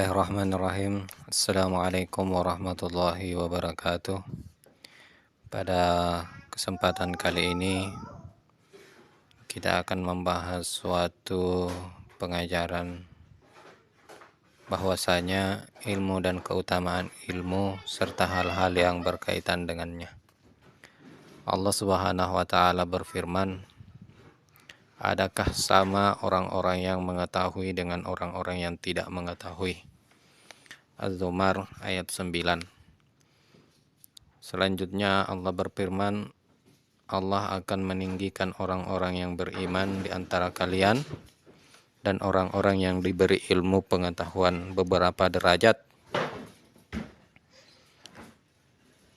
Bismillahirrahmanirrahim. Assalamualaikum warahmatullahi wabarakatuh. Pada kesempatan kali ini kita akan membahas suatu pengajaran bahwasanya ilmu dan keutamaan ilmu serta hal-hal yang berkaitan dengannya. Allah Subhanahu wa taala berfirman, adakah sama orang-orang yang mengetahui dengan orang-orang yang tidak mengetahui? Az-Zumar ayat 9. Selanjutnya Allah berfirman, Allah akan meninggikan orang-orang yang beriman di antara kalian dan orang-orang yang diberi ilmu pengetahuan beberapa derajat.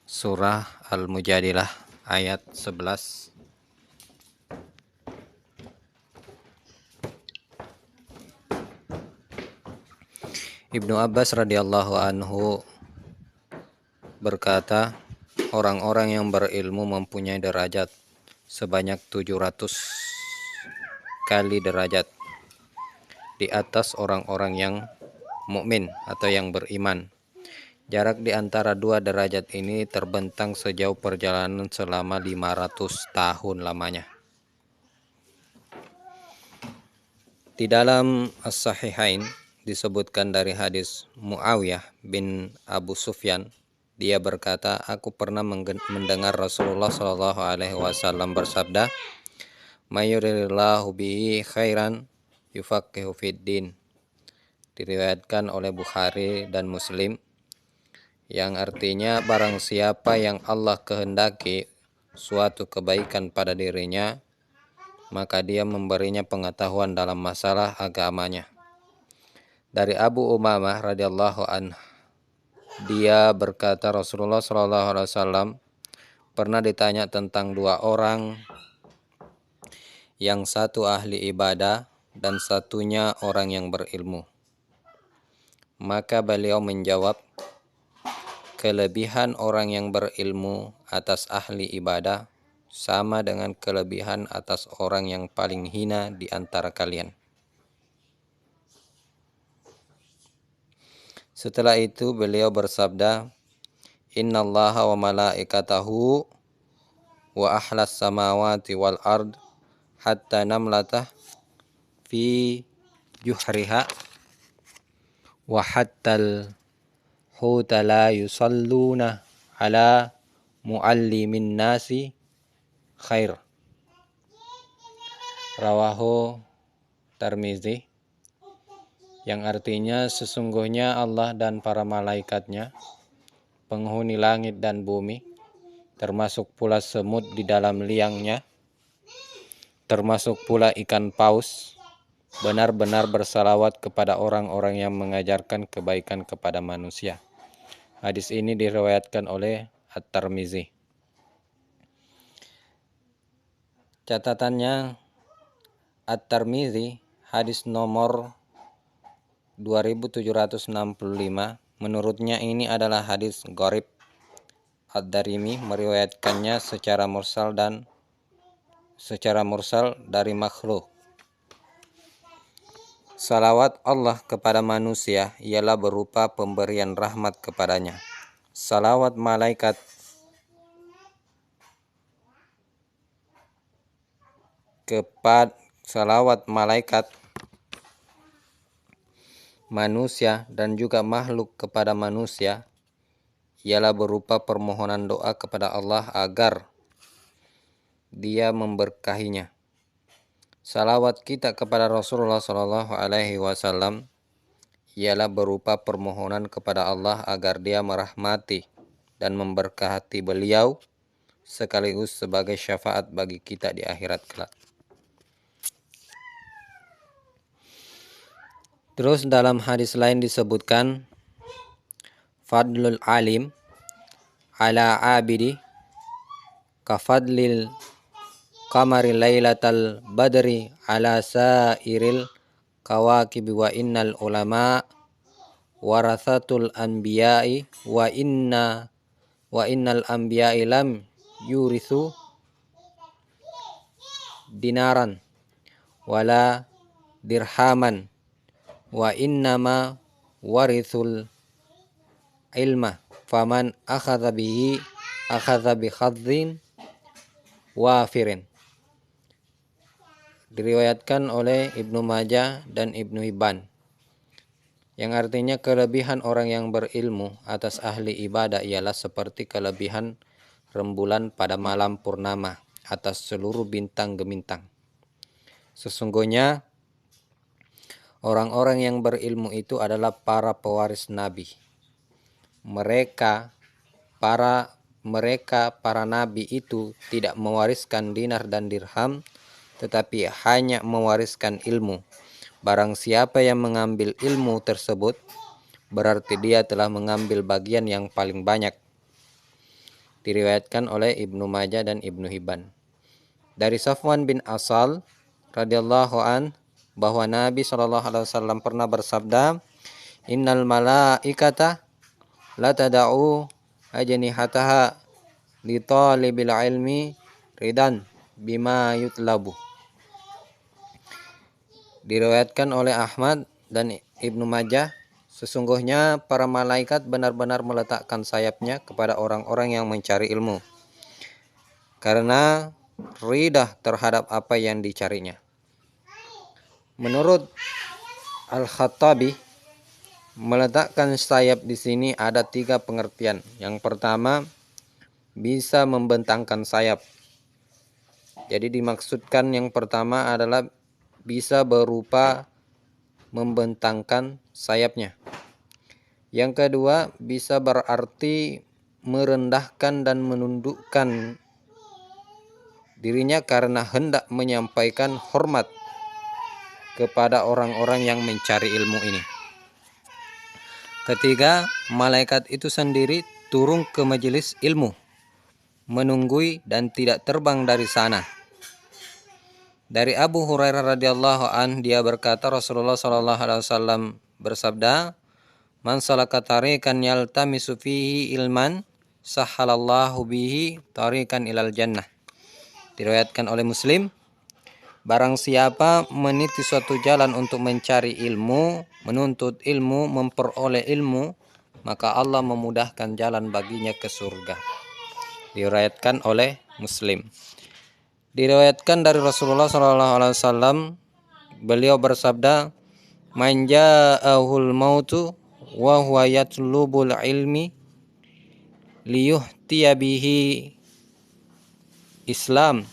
Surah Al-Mujadilah ayat 11. Ibnu Abbas radhiyallahu anhu berkata, orang-orang yang berilmu mempunyai derajat sebanyak 700 kali derajat di atas orang-orang yang mukmin atau yang beriman. Jarak di antara dua derajat ini terbentang sejauh perjalanan selama 500 tahun lamanya. Di dalam As-Sahihain disebutkan dari hadis Muawiyah bin Abu Sufyan, dia berkata, aku pernah mendengar Rasulullah Shallallahu Alaihi Wasallam bersabda, "Mayuridillahu bihi khairan yufaqihu fiddin." Diriwayatkan oleh Bukhari dan Muslim, yang artinya barang siapa yang Allah kehendaki suatu kebaikan pada dirinya, maka dia memberinya pengetahuan dalam masalah agamanya. Dari Abu Umamah radhiyallahu anhu, dia berkata Rasulullah sallallahu alaihi wasallam pernah ditanya tentang dua orang, yang satu ahli ibadah dan satunya orang yang berilmu. Maka beliau menjawab, kelebihan orang yang berilmu atas ahli ibadah sama dengan kelebihan atas orang yang paling hina di antara kalian. Setelah itu beliau bersabda, innallaha wa malaikatahu wa ahlas samawati wal ard hatta namlatah fi juhriha wa hattal huta la yusalluna ala muallimin nasi khair. Rawahu Tirmizi, yang artinya sesungguhnya Allah dan para malaikatnya, penghuni langit dan bumi, termasuk pula semut di dalam liangnya, termasuk pula ikan paus, benar-benar bersalawat kepada orang-orang yang mengajarkan kebaikan kepada manusia. Hadis ini diriwayatkan oleh At-Tirmizi. Catatannya, At-Tirmizi hadis nomor 2765, menurutnya ini adalah hadis gharib. Ad-Darimi meriwayatkannya secara mursal dari makhluk. Salawat Allah kepada manusia ialah berupa pemberian rahmat kepadanya. Salawat malaikat manusia dan juga makhluk kepada manusia ialah berupa permohonan doa kepada Allah agar Dia memberkahinya. Salawat kita kepada Rasulullah Shallallahu Alaihi Wasallam ialah berupa permohonan kepada Allah agar Dia merahmati dan memberkati beliau, sekaligus sebagai syafaat bagi kita di akhirat kelak. Terus dalam hadis lain disebutkan, fadlul alim ala abidi kafadlil qamari lailatal badri ala sairil kawakibi wa innal ulama warathatul anbiya'i wa innal anbiya'i lam yurithu dinaran wala dirhaman wa innama warithul ilma faman akhadha bihi akhadha bi khadzin wafirin. Diriwayatkan oleh Ibnu Majah dan Ibnu Hibban, yang artinya kelebihan orang yang berilmu atas ahli ibadah ialah seperti kelebihan rembulan pada malam purnama atas seluruh bintang gemintang. Sesungguhnya orang-orang yang berilmu itu adalah para pewaris Nabi. Mereka para nabi itu tidak mewariskan dinar dan dirham, tetapi hanya mewariskan ilmu. Barang siapa yang mengambil ilmu tersebut, berarti dia telah mengambil bagian yang paling banyak. Diriwayatkan oleh Ibnu Majah dan Ibnu Hibban. Dari Safwan bin Asal radhiyallahu an, bahwa Nabi SAW pernah bersabda, "Innal malaikata la tada'u ajnihataha li talibil ilmi ridan bima yutlabu." Diriwayatkan oleh Ahmad dan Ibnu Majah, sesungguhnya para malaikat benar-benar meletakkan sayapnya kepada orang-orang yang mencari ilmu, karena ridah terhadap apa yang dicarinya. Menurut Al-Khattabi, meletakkan sayap di sini ada 3 pengertian. Yang pertama, bisa membentangkan sayap. Jadi dimaksudkan yang pertama adalah bisa berupa membentangkan sayapnya. Yang kedua, bisa berarti merendahkan dan menundukkan dirinya karena hendak menyampaikan hormat kepada orang-orang yang mencari ilmu ini. Ketiga, malaikat itu sendiri turun ke majelis ilmu, menunggui dan tidak terbang dari sana. Dari Abu Hurairah radhiyallahu an, dia berkata, Rasulullah SAW bersabda, "Man salaka tariqan yaltamisu fihi ilman, sahhalallahu bihi tariqan ilal jannah." Diriwayatkan oleh Muslim, barang siapa meniti suatu jalan untuk mencari ilmu, menuntut ilmu, memperoleh ilmu, maka Allah memudahkan jalan baginya ke surga. Diriwayatkan oleh Muslim. Diriwayatkan dari Rasulullah SAW, beliau bersabda, "Man ja'ahul mautu wa huwa yatlubul ilmi liyuhtiya bihi Islam,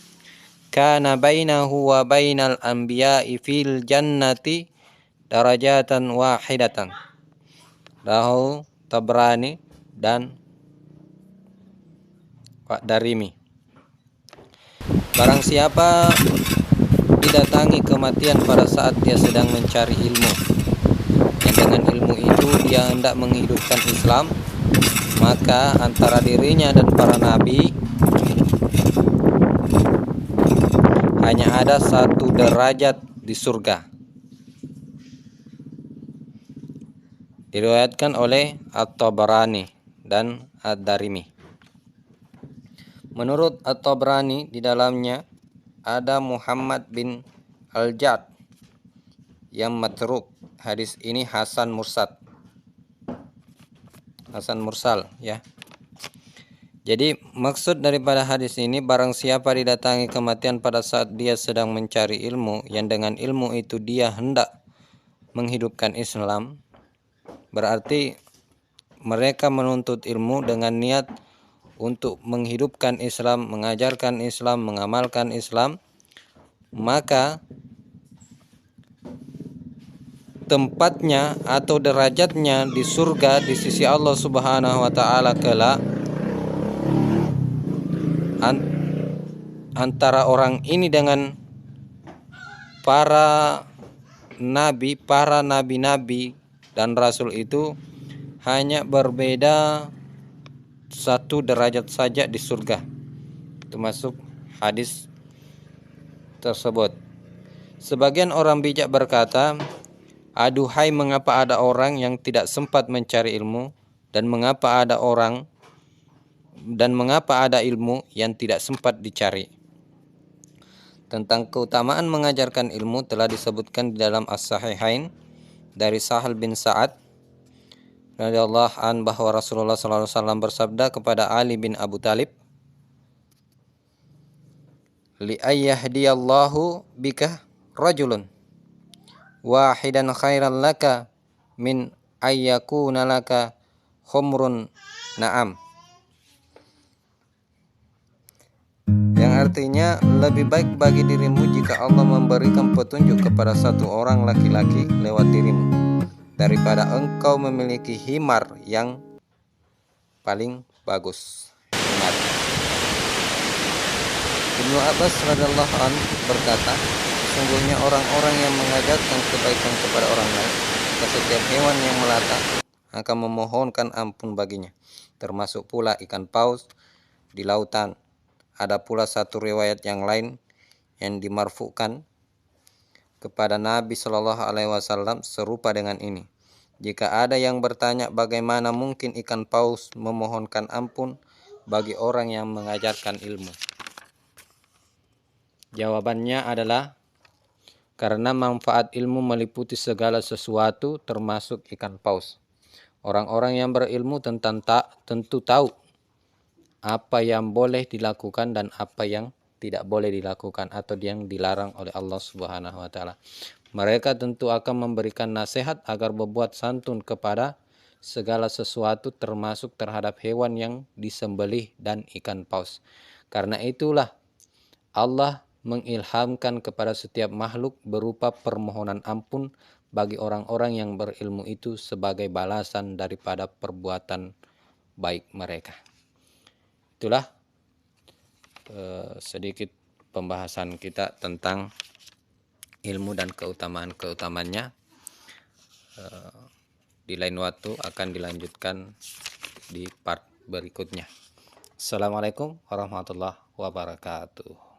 kana bainahu wa bainal anbiya'i fil jannati darajatan wahidatan." Rawahu Tabrani dan Pak Darimi. Barang siapa didatangi kematian pada saat dia sedang mencari ilmu, dan dengan ilmu itu dia hendak menghidupkan Islam, maka antara dirinya dan para nabi hanya ada 1 derajat di surga. Diriwayatkan oleh At-Tabrani dan Ad-Darimi. Menurut At-Tabrani, di dalamnya ada Muhammad bin Al-Jad yang matruk. Hadis ini Hasan Mursal ya. Jadi maksud daripada hadis ini, barang siapa didatangi kematian pada saat dia sedang mencari ilmu, yang dengan ilmu itu dia hendak menghidupkan Islam, berarti mereka menuntut ilmu dengan niat untuk menghidupkan Islam, mengajarkan Islam, mengamalkan Islam, maka tempatnya atau derajatnya di surga di sisi Allah Subhanahu wa taala kelak antara orang ini dengan para nabi-nabi dan rasul itu hanya berbeda 1 derajat saja di surga. Itu masuk hadis tersebut. Sebagian orang bijak berkata, "Aduhai, mengapa ada orang yang tidak sempat mencari ilmu, dan mengapa ada ilmu yang tidak sempat dicari?" Tentang keutamaan mengajarkan ilmu telah disebutkan di dalam As-Sahihain dari Sahal bin Sa'ad radhiyallahu an bahwa Rasulullah SAW bersabda kepada Ali bin Abu Talib, li ayyahdiyallahu bika rajulun wahidan khairan laka min ayyakuna laka khumrun na'am. Yang artinya, lebih baik bagi dirimu jika Allah memberikan petunjuk kepada satu orang laki-laki lewat dirimu daripada engkau memiliki himar yang paling bagus. Ingat, Ibnu Abbas radhiyallahu anhu berkata, sesungguhnya orang-orang yang mengajarkan kebaikan kepada orang lain ke setiap hewan yang melata akan memohonkan ampun baginya, termasuk pula ikan paus di lautan. Ada pula satu riwayat yang lain yang dimarfukan kepada Nabi Shallallahu Alaihi Wasallam serupa dengan ini. Jika ada yang bertanya bagaimana mungkin ikan paus memohonkan ampun bagi orang yang mengajarkan ilmu, jawabannya adalah karena manfaat ilmu meliputi segala sesuatu termasuk ikan paus. Orang-orang yang berilmu tentu tahu apa yang boleh dilakukan dan apa yang tidak boleh dilakukan atau yang dilarang oleh Allah Subhanahu wa taala. Mereka tentu akan memberikan nasihat agar berbuat santun kepada segala sesuatu termasuk terhadap hewan yang disembelih dan ikan paus. Karena itulah Allah mengilhamkan kepada setiap makhluk berupa permohonan ampun bagi orang-orang yang berilmu itu sebagai balasan daripada perbuatan baik mereka. Itulah sedikit pembahasan kita tentang ilmu dan keutamaan-keutamaannya. Di lain waktu akan dilanjutkan di part berikutnya. Assalamualaikum warahmatullahi wabarakatuh.